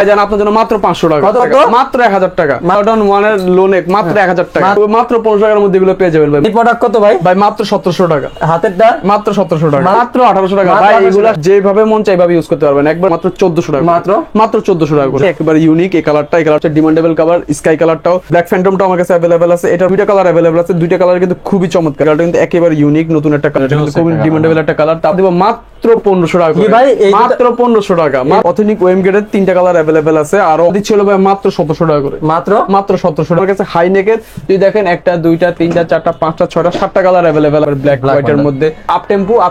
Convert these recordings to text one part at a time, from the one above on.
জান আপনার জন্য মাত্র 500 টাকা, মাত্র 1000 টাকা, মডার্ন ওয়ানের লোনে মাত্র 1000 টাকা, মাত্র 1500 টাকার মধ্যে এগুলো পেয়ে যাবেন ভাই। এই প্রোডাক্ট কত ভাই? ভাই মাত্র 1700 টাকা, হাতেরটা মাত্র 1700 টাকা, মাত্র 1800 টাকা ভাই। এগুলো যেভাবে মন চাই ভাবে ইউজ করতে পারবেন, একবার মাত্র 1400 টাকা, মাত্র 1400 টাকা করে। একেবারে ইউনিক এই কালারটা, এই কালারটা ডিমান্ডেবল কালার। স্কাই কালারটাও, ব্ল্যাক ফ্যান্টমটাও আমার কাছে अवेलेबल আছে। এটা দুইটা কালার अवेलेबल আছে, দুইটা কালার কিন্তু খুবই চমৎকার। এটা কিন্তু একেবারে ইউনিক নতুন একটা কালার, কিন্তু খুবই ডিমান্ডেবল একটা কালার। তাও দেব মাত্র 1500 টাকা করে ভাই, মাত্র 1500 টাকা। অথেন্টিক ওয়েম গ্রেডের তিনটা কালার अवेलेबल আছে, আর দিচ্ছিল ভাই মাত্র 1700 টাকা করে, মাত্র 1700 টাকা। কাছে হাই নেকের যদি দেখেন একটা দুইটা তিনটা চারটা পাঁচটা ছয়টা সাতটা কালার अवेलेबल আছে ব্ল্যাক হোয়াইটের মধ্যে। আপ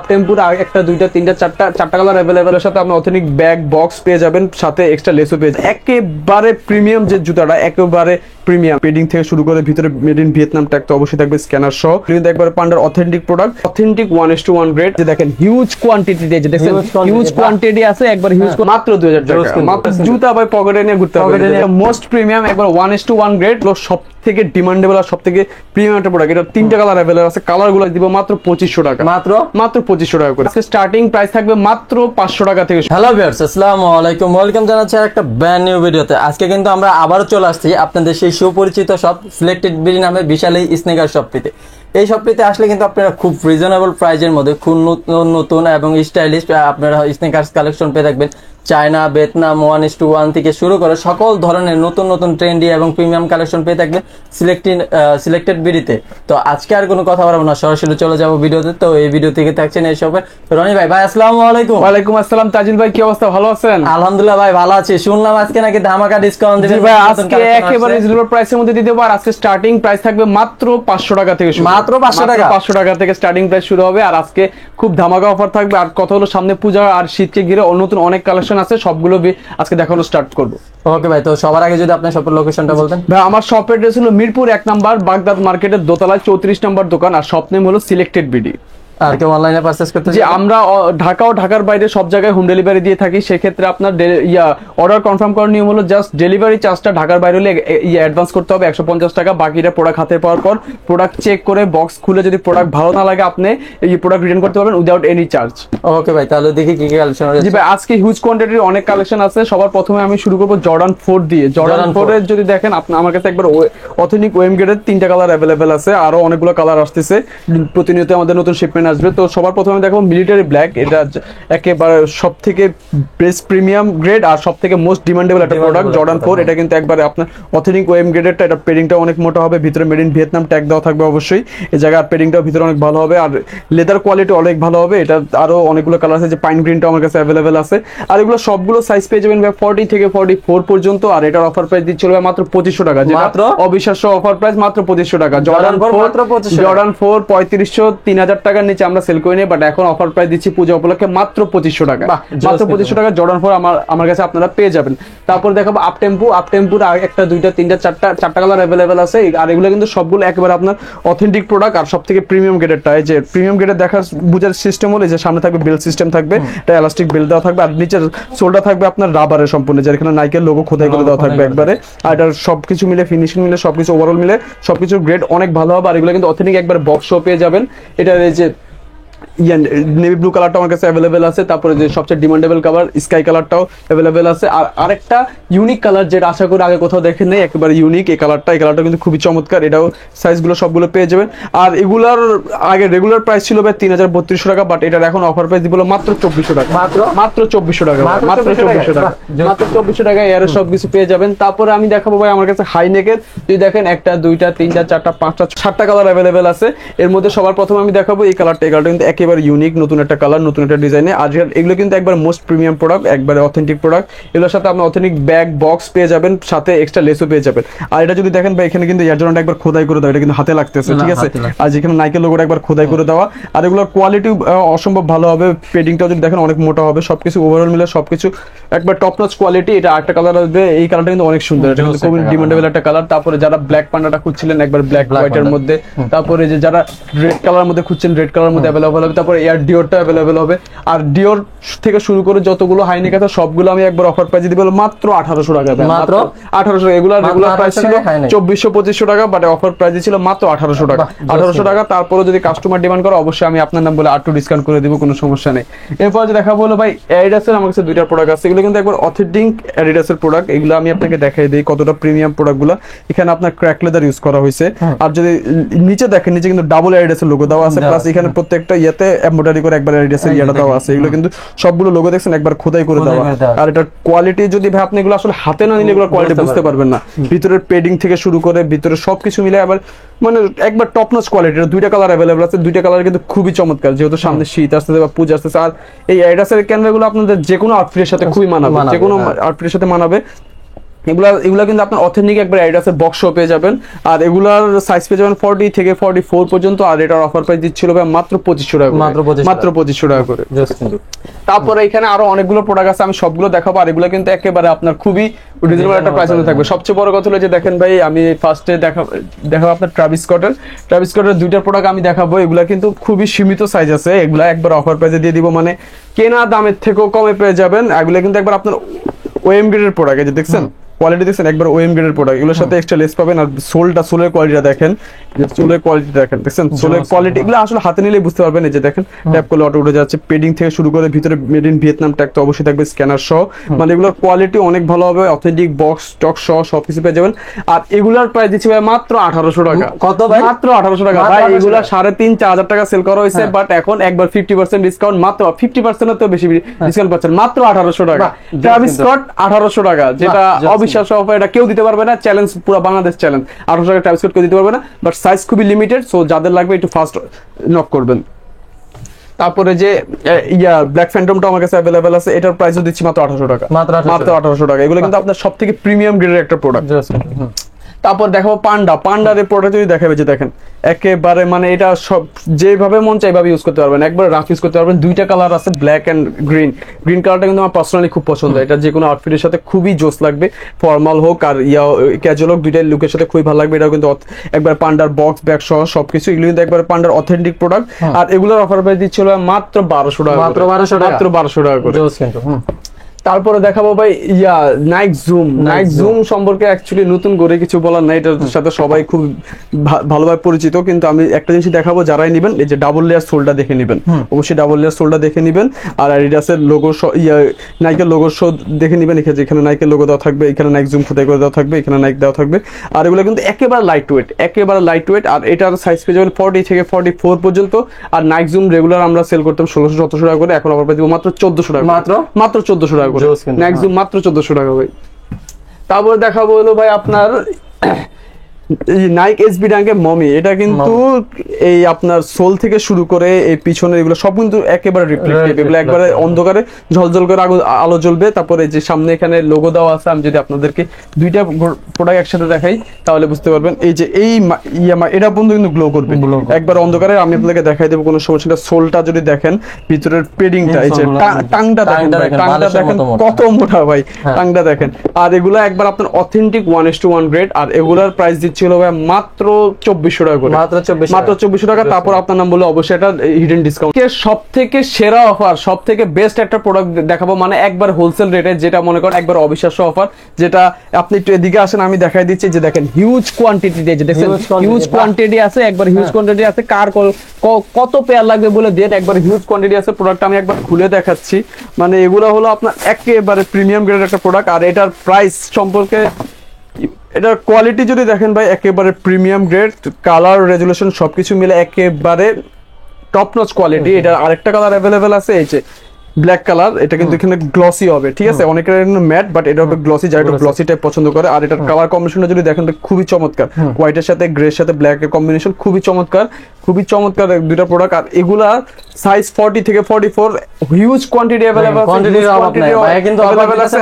টেম্পুর একটা দুইটা তিনটা চারটা কালার अवेलेबल এর সাথে আপনি অথেন্টিক ব্যাগ বক্স পেয়ে যাবেন, সাথে এক্সট্রা লেসও পেয়ে যাবেন। একেবারে প্রিমিয়াম যে জুতাটা, একেবারে প্রিমিয়াম পেডিং থেকে শুরু করে ভিতরে মেড ইন ভিয়েতনাম ট্যাগ তো অবশ্যই থাকবে, স্ক্যানার সহ। কিন্তু একবার পান্ডার অথেন্টিক প্রোডাক্ট, অথেন্টিক 1:1 গ্রেড। যে দেখেন হিউজ কোয়ান্টিটি, যে দেখেন হিউজ কোয়ান্টিটি আছে, একবার হিউজ, মাত্র 2000 টাকা মাত্র। জুতা ভাই পকেটে নিয়ে ঘুরতে হবে, মোস্ট প্রিমিয়াম একবার 1:1 গ্রেড, সব থেকে ডিমান্ডেবল আর সব থেকে প্রিমিয়াম একটা প্রোডাক্ট। এটা তিনটা কালার अवेलेबल আছে, কালারগুলো দিব মাত্র 2500 টাকা, মাত্র 2500 টাকা করে। আজকে স্টার্টিং প্রাইস থাকবে মাত্র 500 টাকা থেকে। হ্যালো ভিউয়ার্স, আসসালামু আলাইকুম, ওয়েলকাম জানাচ্ছি একটা ব্র্যান্ড নিউ ভিডিওতে। আজকে কিন্তু আমরা আবারও চলে আসছি আপনাদের সেই সুপরিচিত শপ সিলেক্টেড বিডি নামে বিশাল এই স্নিকার শপটিতে। এই শপটিতে আসলে কিন্তু আপনারা খুব রিজনেবল প্রাইজের মধ্যে খুব নতুন এবং স্টাইলিশ আপনারা স্নিকার্স কালেকশন পেয়ে থাকবেন। চায়না, ভিয়েতনাম 1:1 থেকে শুরু করে সকল ধরনের নতুন নতুন ট্রেন্ডি এবং প্রিমিয়াম কালেকশন পেয়ে থাকবেন সিলেক্টেড বিডিতে। তো আজকে আর কোনো কথা বলবো না, সরাসরি চলে যাবো ভিডিওতে। তো এই ভিডিও থেকে থাকছেন এই শপে রনি ভাই। ভাই আসসালামু আলাইকুম। ওয়ালাইকুম আসসালাম তাজিল ভাই, কি অবস্থা, ভালো আছেন? আলহামদুলিল্লাহ ভাই, ভালো আছি। শুনলাম আজকে নাকি ধামাকা ডিসকাউন্ট দিবেন ভাই। আজকে একেবারে রিজনেবল প্রাইসের মধ্যে দিতে পার। আজকে স্টার্টিং প্রাইস থাকবে মাত্র 500 টাকা থেকে শুরু, মাত্র 500 টাকা, 500 টাকা থেকে স্টার্টিং প্রাইস শুরু হবে। আর আজকে খুব ধামাকা অফার থাকবে। আর কথা হলো সামনে পূজা আর শীতকে ঘিরে নতুন অনেক কালেকশন আছে, সবগুলো আজকে দেখানো স্টার্ট করব। ওকে ভাই, তো সবার আগে যদি আপনার শপের লোকেশনটা বলতেন। ভাই আমার শপের অ্যাড্রেস হলো মিরপুর 1 নাম্বার বাগদাদ মার্কেটের দোতলায় 34 নম্বর দোকান। আর শপ নেম হলো সিলেক্টেড বিডি। আর কেউ অনলাইনে পারচেজ করতে যে আমরা ঢাকা ও ঢাকার বাইরে সব জায়গায় হোম ডেলিভারি দিয়ে থাকি। সেক্ষেত্রে আপনার অর্ডার কনফার্ম করার নিয়ম হলো জাস্ট ডেলিভারি চার্জটা ঢাকার বাইরে হলে অ্যাডভান্স করতে হবে 150 টাকা। বাকিটা প্রোডাক্ট হাতে পাওয়ার পর প্রোডাক্ট চেক করে বক্স খুলে যদি প্রোডাক্ট ভালো না লাগে আপনি এই প্রোডাক্ট রিটার্ন করতে পারবেন উইদাউট এনি চার্জ। ওকে ভাই, তাহলে দেখি কি কি কালেকশন আছে। জি ভাই, আজকে হিউজ কোয়ান্টিটির অনেক কালেকশন আছে। সবার প্রথমে আমি শুরু করব জর্ডান 4 দিয়ে। জর্ডান 4 এর যদি দেখেন আমার কাছে একবার অথেন্টিক ওয়েম গ্রেডের তিনটা কালার अवेलेबल আছে, আরো অনেকগুলো কালার আসতেছে, প্রতিনিয়ত আমাদের নতুন শিপমেন্ট আসবে। তো সবার প্রথমে দেখো মিলিটারি ব্ল্যাক, এটা একেবারে সবথেকে বেস্ট প্রিমিয়াম গ্রেড আর সবথেকে মোস্ট ডিমান্ডেবল একটা প্রোডাক্ট জর্ডান 4। এটা কিন্তু একবারে আপনার অথেন্টিক ওয়েম গ্রেডেরটা। এটা পেডিংটা অনেক মোটা হবে, ভিতরে মেড ইন ভিয়েতনাম ট্যাগ দেওয়া থাকবে অবশ্যই এই জায়গায়। আর পেডিংটাও ভিতরে অনেক ভালো হবে, আর লেদার কোয়ালিটি অনেক ভালো হবে। এটা আরো অনেকগুলো কালার আছে, যে পাইন গ্রিনটা আমার কাছে अवेलेबल আছে। আর এগুলো সবগুলো সাইজ পেয়ে যাবেন 40 থেকে 44 পর্যন্ত। আর এটার অফার প্রাইস দিচ্ছিল মাত্র 2500 টাকা, যেটা অবিশ্বাস্য অফার প্রাইস, মাত্র 2500 টাকা। জর্ডান 4 3500 3000 টাকার নিচে আমরা সেল করে নিই, বাট এখন অফার প্রাইস দিচ্ছি পূজা উপলক্ষে মাত্র 2500 টাকা, মাত্র 2500 টাকা জর্ডান 4 আমার কাছে আপনারা পেয়ে যাবেন। তারপর দেখাবো আপ টেম্পুর একটা দুইটা তিনটা চারটা কালার अवेलेबल আছে। আর এগুলো কিন্তু সবগুলো একেবারে আপনার অথেন্টিক প্রোডাক্ট আর সবথেকে প্রিমিয়াম গ্রেডেরটা। এই যে প্রিমিয়াম গ্রেডের দেখার বুঝার সিস্টেম হলো যে সামনে থাকবে বেল্ট সিস্টেম থাকবে, এটা এলাস্টিক বেল্ট দেওয়া থাকবে। আর নিচের সোলটা থাকবে আপনার রাবারের সম্পূর্ণ, যার এখানে নাইকের লোগো খোদাই করে দেওয়া থাকবে একবারে। আর এটার সবকিছু মিলে ফিনিশিং মিলে সবকিছু ওভারঅল মিলে সবকিছু গ্রেড অনেক ভালো হবে। আর এগুলো কিন্তু অথেন্টিক একবার বক্সও পেয়ে যাবেন। এটা এই যে নেভি ব্লু কালারটা আমার কাছে अवेलेबल আছে। তারপরে যে সবচেয়ে ডিমান্ডেবল কালার স্কাই কালারটাও अवेलेबल আছে। আর আরেকটা ইউনিক কালার যেটা আশা করি আগে কোথাও দেখেন নাই, একেবারে ইউনিক এই কালারটা। এই কালারটা কিন্তু খুবই চমৎকার, এটাও সাইজগুলো সবগুলো পেয়ে যাবেন। আর এগুলার আগে রেগুলার প্রাইস ছিল ভাই 3300 টাকা, বাট এটার এখন অফার প্রাইস দিবলো মাত্র 2400 টাকা, মাত্র 2400 টাকা, মাত্র 2400 টাকা, মাত্র 2400 টাকা এর সবকিছু পেয়ে যাবেন। তারপরে আমি দেখাবো ভাই আমার কাছে হাই নেকের যদি দেখেন একটা দুইটা তিনটা চারটা পাঁচটা সাতটা কালার अवेलेबल আছে। এর মধ্যে সবার প্রথমে আমি দেখাবো এই কালারটা। এই কালারটা কিন্তু একেবারে ইউনিক, নতুন একটা কালার, নতুন একটা ডিজাইনে। আর এগুলো কিন্তু একবার মোস্ট প্রিমিয়াম প্রোডাক্ট, একবারে অথেন্টিক প্রোডাক্ট। এগুলোর সাথে আপনি অথেন্টিক ব্যাগ বক্স পেয়ে যাবেন, সাথে এক্সট্রা লেসও পেয়ে যাবেন। আর এটা যদি দেখেন ভাই এখানে কিন্তু এর জন্য একবার খোদাই করে দেওয়া, এটা কিন্তু হাতে লাগতেছে, ঠিক আছে। আর যেখানে নাইকের লোগোটা একবার খোদাই করে দেওয়া। আর এগুলোর কোয়ালিটি অসম্ভব ভালো হবে, পেডিংটাও যদি দেখেন অনেক মোটা হবে, সবকিছু ওভারঅল মিলে সবকিছু একবার টপ নচ কোয়ালিটি। এটা আরেকটা কালার আসবে, এই কালারটা কিন্তু অনেক সুন্দর, এটা কিন্তু খুবই ডিমান্ডেবল একটা কালার। তারপরে যারা ব্ল্যাক পান্ডাটা খুঁজছিলেন একবার ব্ল্যাক হোয়াইটের মধ্যে, তারপরে যে যারা রেড কালার মধ্যে খুঁজছেন রেড কালার মধ্যে अवेलेबल হবে। তারপরে এয়ার ডিওরটা অ্যাভেলেবেল হবে। আর ডিওর থেকে শুরু করে যতগুলো হাইনেক আছে সবগুলো আমি একবার অফার প্রাইসে দিব মাত্র 1800 টাকা। মাত্র 1800। এগুলা রেগুলার প্রাইস ছিল 2400-2500 টাকা, বাট অফার প্রাইসে ছিল মাত্র 1800 টাকা। 1800 টাকা। তারপরে যদি কাস্টমার ডিমান্ড করে অবশ্যই আমি আপনার নাম বলে আরটু ডিসকাউন্ট করে দিব, কোনো সমস্যা নেই। এরপর যে দেখাবো হলো ভাই অ্যাডিডাসের আমার কাছে দুইটা প্রোডাক্ট আছে, এগুলো কিন্তু একবার অথেন্টিক অ্যাডিডাসের প্রোডাক্ট। এগুলো আমি আপনাকে দেখাই দিই কতটা প্রিমিয়াম প্রোডাক্টগুলো। এখানে আপনার ক্র্যাক লেদার ইউজ করা হয়েছে। আর যদি নিচে দেখেন, নিচে কিন্তু ডাবল অ্যাডিডাসের লোগো দেওয়া আছে, প্লাস এখানে প্রত্যেকটা ইয়েতে এমব্রয়ডারি করে একবার অ্যাডিডাসের ইয়েটা দেওয়া আছে। এগুলো কিন্তু সবগুলো লোগো দেখছেন একবার খোদাই করে দেওয়া। আর এটার কোয়ালিটি যদি ভাই আপনি এগুলো আসলে হাতে না নিলে এগুলো কোয়ালিটি বুঝতে পারবেন না। ভিতরের পেডিং থেকে শুরু করে ভিতরে সবকিছু মিলে আবার মানে একবার টপ নচ কোয়ালিটি। দুইটা কালার অ্যাভেলেবল আছে, দুইটা কালার কিন্তু খুবই চমৎকার, যেহেতু সামনে শীত আসতেছে বা পূজা আসতেছে। আর এই অ্যাডিডাসের ক্যানভাগুলো আপনাদের যে কোনো আউটফিটের সাথে খুবই মানাবে, যে কোনো আউটফিটের সাথে মানাবে। এগুলা কিন্তু আপনার অথেন্টিক একবার অ্যাডিডাসের বক্সও পেয়ে যাবেন। আর এগুলার সাইজ পেয়ে যাবেন 40 থেকে 44 পর্যন্ত। আর এটার অফার প্রাইস দিচ্ছিল ভাই মাত্র 2500 টাকা, মাত্র 2500 টাকা করে। তারপরে এখানে আরো অনেকগুলো প্রোডাক্ট আছে, আমি সবগুলো দেখাবো। আর এগুলো কিন্তু একেবারে আপনার খুবই রিজনেবল একটা প্রাইসে থাকবে। সবচেয়ে বড় কথা হলো যে দেখেন ভাই, আমি ফার্স্টে দেখাবো আপনার ট্রাভিস স্কটের দুইটা প্রোডাক্ট আমি দেখাবো। এগুলা কিন্তু খুবই সীমিত সাইজ আছে, এগুলা একবার অফার প্রাইসে দিয়ে দিব, মানে কেনা দামের থেকেও কমে পেয়ে যাবেন। এগুলা কিন্তু একবার আপনার ওএম গ্রেডের প্রোডাক্ট, এই যে দেখছেন কোয়ালিটি দেখছেন একবার ওএম গ্রেডের প্রোডাক্ট। এগুলোর সাথে এক্সট্রা লেস পাবেন। আর সোলের কোয়ালিটিটা দেখেন, সোলের কোয়ালিটি দেখেন, দেখছেন সোলের কোয়ালিটি। এগুলো আসলে হাতে নিলেই বুঝতে পারবেন। এই যে দেখেন ট্যাপ করলে অটো উঠে যাচ্ছে। পেডিং থেকে শুরু করে ভিতরে মেড ইন ভিয়েতনাম ট্যাগ তো অবশ্যই থাকবে, স্ক্যানার সহ। মানে এগুলোর কোয়ালিটি অনেক ভালো হবে, অথেন্টিক বক্স স্টক সহ সবকিছু পেয়ে যাবেন। আর এগুলার প্রাইস দিচ্ছি ভাই মাত্র 1800 টাকা। কত ভাই? মাত্র 1800 টাকা ভাই। এগুলা 3,500-4,000 টাকা সেল করা হয়েছে, বাট এখন একবার 50% ডিসকাউন্ট, মাত্র 50% এর তো বেশি ডিসকাউন্ট পাচ্ছেন মাত্র 1800 টাকা। ট্রাভিস স্কট 1800 টাকা, যেটা অবিশ্বাস্য অফার। এটা কেউ দিতে পারবে না, চ্যালেঞ্জ, পুরো বাংলাদেশ চ্যালেঞ্জ। 1800 টাকা ট্রাভিস স্কট কেউ দিতে পারবে না, বাট সাইজ খুবই লিমিটেড। সো যাদের লাগবে একটু ফাস্ট নক করবেন। তারপরে যে ব্ল্যাক ফ্যান্টমটা আমার কাছে অ্যাভেলেবেল আছে, এটার প্রাইসও দিচ্ছি মাত্র 1800 টাকা, মাত্র 1800 টাকা। এগুলো কিন্তু আপনার সবথেকে প্রিমিয়াম গ্রেডের একটা প্রোডাক্ট। তারপর দেখাবো পান্ডার এই প্রোডাক্ট যদি দেখাবে, যে দেখেন একেবারে মানে এটা সব যেভাবে মন চাই এইভাবে ইউজ করতে পারবেন, একবার রাফ ইউজ করতে পারবেন। দুইটা কালার আছে, ব্ল্যাক এন্ড গ্রিন কালারটা কিন্তু আমার পার্সোনালি খুব পছন্দ। এটা যে কোনো আউটফিটের সাথে খুবই জোস লাগবে, ফর্মাল হোক আর ক্যাজুয়াল হোক, দুইটাই লুকের সাথে খুবই ভালো লাগবে। এটা কিন্তু একবার পান্ডার বক্স ব্যাগ সহ সবকিছু, এগুলো কিন্তু একবার পান্ডার অথেন্টিক প্রোডাক্ট। আর এগুলোর অফার প্রাইস দিচ্ছিল মাত্র 1200 টাকা, মাত্র 1200 টাকা করে। তারপরে দেখাবো ভাই নাইক জুম সম্পর্কে অ্যাকচুয়ালি নতুন করে কিছু বলার নাই, এটার সাথে সবাই খুব ভালোভাবে পরিচিত। কিন্তু আমি একটা জিনিস দেখাবো, যারাই নেবেন এই যে ডাবল লেয়ার সোলটা দেখে নেবেন, অবশ্যই ডাবল লেয়ার সোলটা দেখে নেবেন। আর অ্যাডিডাসের লোগো নাইকের লোগো দেখে নেবেন। এখানে নাইকের লোগো দেওয়া থাকবে, এখানে নাইক জুম খোদাই করে দেওয়া থাকবে, এখানে নাইক দেওয়া থাকবে। আর এগুলো কিন্তু একেবারে লাইট ওয়েট। আর এটার সাইজ পেয়ে যাবেন 40 থেকে 44 পর্যন্ত। আর নাইক জুম রেগুলার আমরা সেল করতাম 1600-1700 টাকা করে, এখন অফার পেয়ে দিব মাত্র 1400 টাকা, মাত্র 1400 টাকা। ম্যাক্সিমাম মাত্র 1400 টাকা ভাই। তারপর দেখাবো হলো ভাই আপনার নাইক এসবি ডাঙ্কের মমি। এটা কিন্তু এই আপনার সোল থেকে শুরু করে এই পিছনের এগুলো সব কিন্তু একেবারে রিফ্লেক্টিভ, এগুলো একবারে অন্ধকারে ঝলঝল করে আলো জ্বলবে। তারপরে যে সামনে এখানে লোগো দেওয়া আছে, আমি যদি আপনাদেরকে দুইটা প্রোডাক্ট একসাথে দেখাই তাহলে বুঝতে পারবেন। এই যে এটা বন্ধু কিন্তু গ্লো করবে একবার অন্ধকারে। আমি আপনাদেরকে দেখাই দেবো, কোনো সমস্যা না। সোলটা যদি দেখেন, ভিতরের পেডিংটা, এই যে টাংটা দেখেন ভাই, টাংটা দেখেন কত মোটা ভাই, টাংটা দেখেন। আর এগুলা একবার আপনার অথেন্টিক 1:1 গ্রেড। আর এগুলার প্রাইস ছিল ভাই মাত্র 2400 টাকা করে, মাত্র 2400 টাকা। তারপর আপনার নাম বলে অবশ্যই এটা হিডেন ডিসকাউন্ট। সব থেকে সেরা অফার, সব থেকে বেস্ট একটা প্রোডাক্ট দেখাবো, মানে একবার হোলসেল রেটে, যেটা মনে করেন একবার অবিশ্বাস্য অফার। যেটা আপনি একটু এদিকে আসেন, আমি দেখাই দিচ্ছি। যে দেখেন হিউজ কোয়ান্টিটি, যে দেখেন হিউজ কোয়ান্টিটি আছে, একবার হিউজ কোয়ান্টিটি আছে। কার কত পেয়ার লাগবে বলে দেন, একবার হিউজ কোয়ান্টিটি আছে। প্রোডাক্ট আমি একবার খুলে দেখাচ্ছি। মানে এগুলো হলো আপনার একেবারে প্রিমিয়াম গ্রেডের একটা প্রোডাক্ট। আর এটার প্রাইস সম্পর্কে, এটার কোয়ালিটি যদি দেখেন ভাই, একেবারে প্রিমিয়াম গ্রেড, কালার রেজুলেশন সবকিছু মিলে একেবারে টপ নচ কোয়ালিটি। এটা আরেকটা কালার অ্যাভেলেবেল আছে, এই যে ব্ল্যাক কালার। এটা কিন্তু এখানে গ্লসি হবে, ঠিক আছে। অনেকের ম্যাট, বাট এটা হবে গ্লসি, যারা একটু গ্লসি টাইপ পছন্দ করে। আর এটার কালার কম্বিনেশনটা যদি দেখেন খুবই চমৎকার, হোয়াইটের সাথে গ্রে সাথে ব্ল্যাক এর কম্বিনেশন খুবই চমৎকার, খুবই চমৎকার দুইটা প্রোডাক্ট। আর এগুলা সাইজ 40 থেকে 44, হিউজ কোয়ান্টিটি अवेलेबल আছে।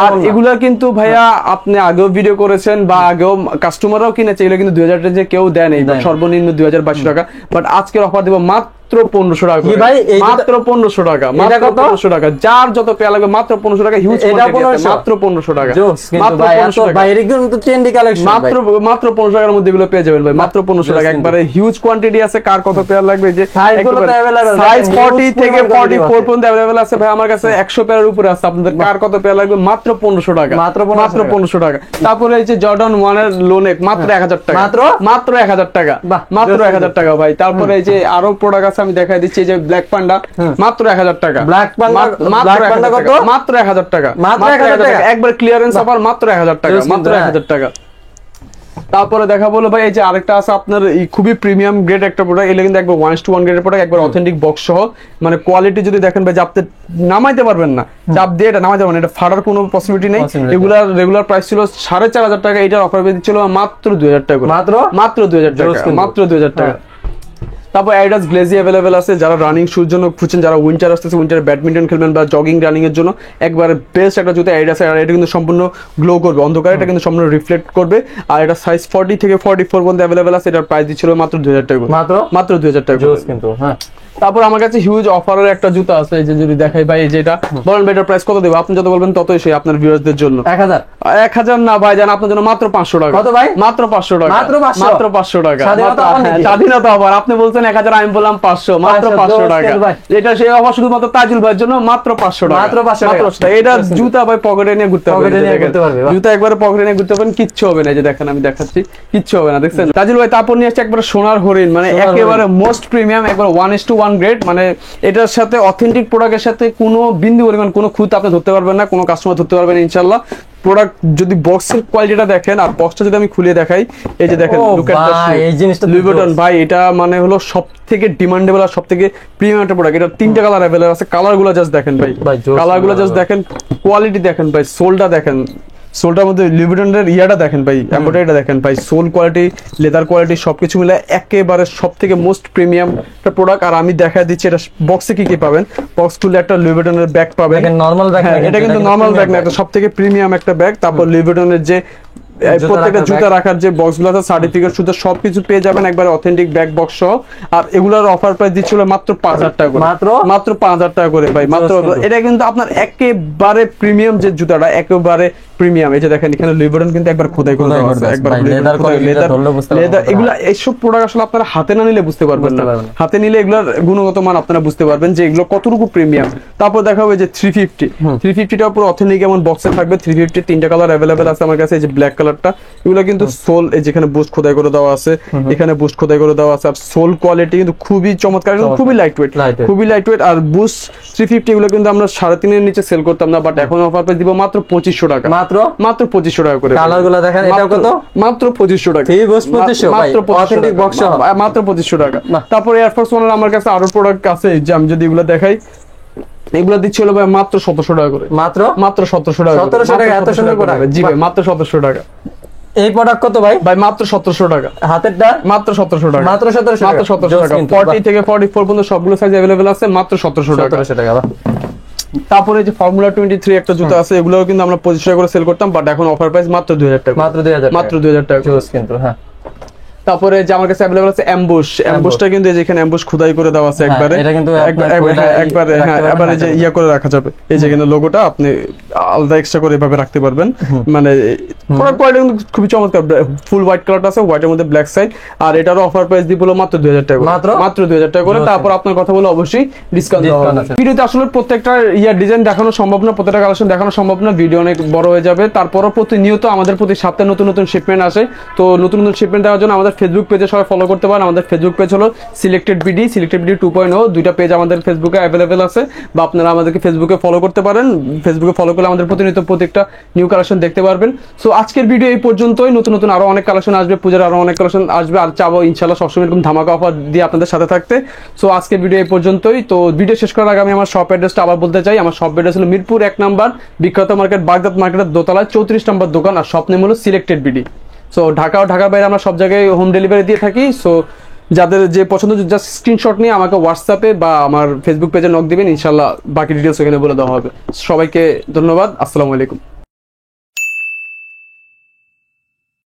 আর এগুলা কিন্তু ভাইয়া আপনি আগেও ভিডিও করেছেন বা আগেও কাস্টমাররাও কিনেছে, এগুলো কিন্তু 2000 টাকা কেউ দেয় নাই, সর্বনিম্ন 2200 টাকা। বাট আজকের অফার দেব মাত্র মাত্র 1500 টাকা কি ভাই, এই মাত্র 1500 টাকা, এটা মাত্র কত? 1500 টাকা, যার যত পেয়ার লাগবে মাত্র 1500 টাকা, হিউজ এটা কোয়ান্টিটি আছে, 1500 মাত্র 1500 টাকা, জোস কিন্তু মাত্র ভাই, এত 1500 টাকা, ভাই এর কিন্তু ট্রেন্ডি কালেকশন মাত্র মাত্র 1500 টাকার মধ্যে এগুলো পেয়ে যাবেন ভাই, মাত্র 1500 টাকা, কিন্তু। একবারে হিউজ কোয়ান্টিটি আছে, কার কত পেয়ার লাগবে যে Size গুলো তো available, সাইজ দেখেন, 40 huge থেকে পরিমাণ quantity 44 আছে। পর্যন্ত अवेलेबल আছে ভাই, আমার কাছে 100 পেয়ারের উপরে আছে, আপনাদের কার কত পেয়ার লাগবে মাত্র 1500 টাকা, মাত্র 1500 মাত্র টাকা। 1500 টাকা। তারপরে এই যে জর্ডান 1 এর লোনেক মাত্র 1000 টাকা, মাত্র? মাত্র 1000 টাকা, বাহ, মাত্র বেশ 1000 টাকা ভাই। তারপরে এই যে আরো প্রোডাক্ট আছে আমি দেখাই দিচ্ছি, এই যে ব্ল্যাক পান্ডা মাত্র 1000 টাকা, Black Panda- মাত্র Black 1000 Panda টাকা, কত? মাত্র 1000 টাকা, মাত্র 1000 টাকা। একবার ক্লিয়ারেন্স অফার, মাত্র 1000 টাকা, Just মাত্র কিন্তু, 1000 টাকা। তারপরে দেখা বলো ভাই, এই যে আরেকটা আছে আপনার এই খুবই প্রিমিয়াম গ্রেড একটা প্রোডাক্ট, এটা কিন্তু একবার 1:1 গ্রেডের প্রোডাক্ট, একবার অথেন্টিক বক্স সহ, মানে কোয়ালিটি যদি দেখেন ভাই, আপনি নামাইতে পারবেন না, চাপ দিয়ে এটা নামাইতে পারবেন না, এটা ফাটার কোনো পসিবিলিটি নেই। Possibility এগুলার রেগুলার প্রাইস ছিল 4500 টাকা, এটার অফার পেয়ে দিচ্ছিল মাত্র 2000 টাকা করে। মাত্র? মাত্র 2000 টাকা, Just কিন্তু। মাত্র 2000 টাকা। তারপর অ্যাডিডাস গ্লেজি अवेलेबल আছে, যারা রানিং শুর জন্য খুঁজছেন, যারা উইন্টার আসতেছে, উইন্টারে ব্যাডমিন্টন খেলবেন বা জগিং রানিং এর জন্য একবারে বেস্ট একটা জুতা অ্যাডিডাস, আর এটা কিন্তু সম্পূর্ণ গ্লো করবে অন্ধকারে, এটা কিন্তু সম্পূর্ণ রিফ্লেক্ট করবে, আর এটা সাইজ 40 থেকে 44 পর্যন্ত अवेलेबल আছে, এটার প্রাইস দিচ্ছিল মাত্র 2000 টাকা করে। মাত্র? মাত্র 2000 টাকা করে। জোস কিন্তু, হ্যাঁ। তারপর আমার কাছে হিউজ অফারের একটা জুতা আছে, এই যে যদি দেখাই ভাই, এই যে এটা বলেন ভাই, এটার প্রাইস কত দেবো, আপনি যত বলবেন ততই সে আপনার ভিউয়ারদের জন্য। 1000 1000 না ভাই, জান আপনার জন্য মাত্র 500 টাকা। কত ভাই? মাত্র 500 টাকা, মাত্র 500? মাত্র 500 টাকা। স্বাধীনতা মাত্র- offer নাকি? হ্যাঁ, স্বাধীনতা অফার, আপনি বলছেন 1000, আমি বললাম 500, মাত্র 500 500 টাকা। দোস্ত ভাই। এটা সেই অফার শুধুমাত্র তাজুল ভাইয়ের জন্য, মাত্র 500 টাকা, মাত্র 500 টাকা। 500 টাকা। এটা জুতা ভাই পকেটে নিয়ে ঘুরতে পারবেন, পকেটে নিয়ে দেখেন। ঘুরতে পারবে, বাহ। জুতা একবারে পকেটে নিয়ে ঘুরতে পারবেন, কিচ্ছু হবে না, এই যে দেখেন আমি দেখাচ্ছি, কিচ্ছু হবে না, দেখছেন তাজুল ভাই। তারপর নিয়ে আসছে একবারে সোনার হরিণ, মানে সোনার হরিণ। একেবারে মোস্ট প্রিমিয়াম, একবার 1:1 গ্রেড, মানে এটার সাথে অথেন্টিক প্রোডাক্টের সাথে কোনো বিন্দু পরিমাণ কোনো খুঁত আপনি ধরতে পারবেন না, কোনো কাস্টমার ধরতে পারবেন না ইনশাআল্লাহ। প্রোডাক্ট যদি বক্সের কোয়ালিটিটা দেখেন, আর বক্সটা যদি আমি খুলে দেখাই, এই যে দেখেন, ও look at the ভাই, shoe। এই জিনিসটা তো Louis Vuitton জোস। ভাই, এটা মানে হলো সব থেকে ডিমান্ডেবল আর সব থেকে প্রিমিয়াম একটা প্রোডাক্ট। এটা 3টা কালার अवेलेबल আছে, কালার গুলো জাস্ট দেখেন ভাই, ভাই, জোস কালার গুলো colour জাস্ট গুলো। দেখেন, কোয়ালিটি দেখেন ভাই, সোলটা দেখেন, সোলটার মধ্যে Louis Vuitton এর ইয়াটা দেখেন ভাই, এমব্রয়ডারিটা দেখেন ভাই, সোল কোয়ালিটি, লেদার কোয়ালিটি সবকিছু মিলে একেবারে সব থেকে মোস্ট প্রিমিয়াম একটা প্রোডাক্ট। আর আমি দেখা দিচ্ছি এটা বক্সে কি কি পাবেন, বক্স খুলে একটা Louis Vuitton এর ব্যাগ পাবেন, দেখেন, normal bag হ্যাঁ, না, এটা কিন্তু নরমাল ব্যাগ না, এটা সব থেকে প্রিমিয়াম একটা ব্যাগ। তারপর Louis Vuitton এর যে প্রত্যেকটা রাখার জুতা bag। রাখার যে বক্স গুলো আছে, সার্টিফিকেট সুদ্ধা সবকিছু পেয়ে যাবেন, একবার অথেন্টিক ব্যাগ বক্স সহ। আর এগুলোর অফার প্রাইস দিচ্ছিল মাত্র 5000 টাকা করে, মাত্র? মাত্র 5000 টাকা করে ভাই, মাত্র। কিন্তু। এটা কিন্তু আপনার একেবারে প্রিমিয়াম যে জুতাটা, একেবারে প্রিমিয়াম। এই যে দেখেন এখানে Louis Vuitton কিন্তু একবার খোদাই করে খোদাই দেওয়া করে আছে, দেওয়া আছে, একবার ভাই, leather quality টা ধরলে বুঝতে পারবেন লেদার, না। এগুলা এইসব প্রোডাক্ট আসলে আপনারা হাতে না নিলে বুঝতে পারবেন বুঝতে না, পারবেন না। হাতে নিলে এগুলোর গুণগত মান আপনারা বুঝতে পারবেন যে এগুলো কতটুকু প্রিমিয়াম। তারপর দেখা হবে যে 350টা পুরো অথেন্টিক এমন বক্সে থাকবে। 350 3টা কালার अवेलेबल আছে আমার কাছে, এই যে ব্ল্যাক কালারটা, এগুলো কিন্তু সোল, এই যেখানে বুস্ট খোদাই করে দেওয়া আছে, এখানে বুস্ট খোদাই করে দেওয়া আছে, আর সোল কোয়ালিটি কিন্তু খুবই চমৎকার, এবং খুবই লাইট ওয়েট, Lightweight। খুবই লাইট ওয়েট। আর বুস্ট 350 এগুলো কিন্তু আমরা 3.5 এর নিচে সেল করতাম না, বাট এখন অফার পেয়ে দিব মাত্র 2500 টাকা, মাত্র? মাত্র 2500 টাকা করে। কালার গুলো দেখেন, এটাও কত? মাত্র 2500 টাকা। Three Boost 2500 ভাই, মাত্র 2500 authentic টাকা। box সহ। মাত্র 2500 টাকা। বাহ। তারপরে এয়ার ফোর্স ওয়ানের আমার কাছে আরো প্রোডাক্ট আছে, যে আমি যদি এগুলো দেখাই, এগুলো দিচ্ছিল ভাই মাত্র 1700 টাকা করে, মাত্র? মাত্র 1700 টাকা করে। 1700 টাকা, এত 1700 সুন্দর টাকা করে। product। জি ভাই, মাত্র 1700 টাকা এই প্রোডাক্ট কত ভাই? ভাই, মাত্র 1700 টাকা, হাতেরটা? মাত্র 1700 টাকা, মাত্র 1700 মাত্র টাকা। 1700 টাকা। Just কিন্তু, 40 থেকে 44 পর্যন্ত সবগুলো সাইজ अवेलेबल আছে, মাত্র 1700 টাকা। 1700 টাকা, বাহ। তারপরে যে ফর্মুলা 23 একটা জুতা আছে, এগুলোও কিন্তু আমরা 2500 টাকা করে সেল করতাম, বাট এখন অফার প্রাইস মাত্র 2000 টাকা, মাত্র 2000 টাকা। মাত্র 2000 টাকা। জোস কিন্তু, হ্যাঁ। তারপরে যে আমার কাছে अवेलेबल আছে অ্যাম্বুশ, অ্যাম্বুশটা কিন্তু এই যে এখানে অ্যাম্বুশ খোদাই করে দেওয়া আছে হ্যাঁ, একবারে, এটা কিন্তু আপনার একবারে, খুলে একবারে, রাখতে হ্যাঁ, পারবেন, এবারে যে রাখতে ইয়া করে রাখা যাবে, এই যে এখানে লোগোটা আপনি আলাদা এক্সট্রা করে এভাবে রাখতে পারবেন, মানে প্রোডাক্ট কোয়ালিটি কিন্তু খুবই চমৎকার, ফুল হোয়াইট কালারটা আছে, হোয়াইটের মধ্যে ব্ল্যাক সাইড, আর এটারও অফার প্রাইস দিব হলো মাত্র 2000 টাকা করে, মাত্র? মাত্র 2000 টাকা করে। তারপর আপনার কথা বলে অবশ্যই ডিসকাউন্ট দেওয়া Discount হবে। আছে। ভিডিওতে আসলে প্রত্যেকটা ডিজাইন দেখানো সম্ভব না, প্রত্যেকটা কালেকশন দেখানো সম্ভব না, ভিডিও অনেক বড় হয়ে যাবে। তারপরও প্রতিনিয়ত আমাদের প্রতি সপ্তাহে নতুন নতুন শিপমেন্ট আসে, তো নতুন নতুন শিপমেন্ট দেওয়ার জন্য আমাদের ফেসবুক পেজে সবাই ফলো করতে পারেন। আমাদের ফেসবুক পেজ হলো সিলেক্টেড বিডি 2.0, দুইটা পেজ আমাদের ফেসবুকে অ্যাভেলেবেল আছে, বা আপনারা আমাদেরকে ফেসবুকে ফলো করতে পারেন। ফেসবুকে ফলো করলে আমাদের প্রতিনিয়ত প্রত্যেকটা নিউ কালেকশন দেখতে পারবেন। সো আজকের ভিডিও এই পর্যন্তই, নতুন নতুন আরো অনেক কালেকশন আসবে, পূজার আরো অনেক কালেকশন আসবে, আর চাবো ইনশাআল্লাহ সবসময় এরকম ধামাকা অফার দিয়ে আপনাদের সাথে থাকতে। সো আজকের ভিডিও এই পর্যন্তই। তো ভিডিও শেষ করার আগে আমি আমার শপ অ্যাড্রেসটা আবার বলতে চাই। আমার শপ অ্যাড্রেস হলো মিরপুর 1 নাম্বার বিখ্যাত মার্কেট, বাগদাদ মার্কেটের দোতলায় 34 নম্বর দোকান, আর শপ নেম হলো সিলেক্টেড বিডি। সো ঢাকা ও ঢাকার বাইরে আমরা সব জায়গায় হোম ডেলিভারি দিয়ে থাকি। সো যাদের যে পছন্দ, জাস্ট স্ক্রিনশট নিয়ে আমাকে হোয়াটসঅ্যাপে বা আমার ফেসবুক পেজে নক দিবেন, ইনশাআল্লাহ বাকি ডিটেলস ওখানে বলে দেওয়া হবে। সবাইকে ধন্যবাদ, আসসালামু আলাইকুম।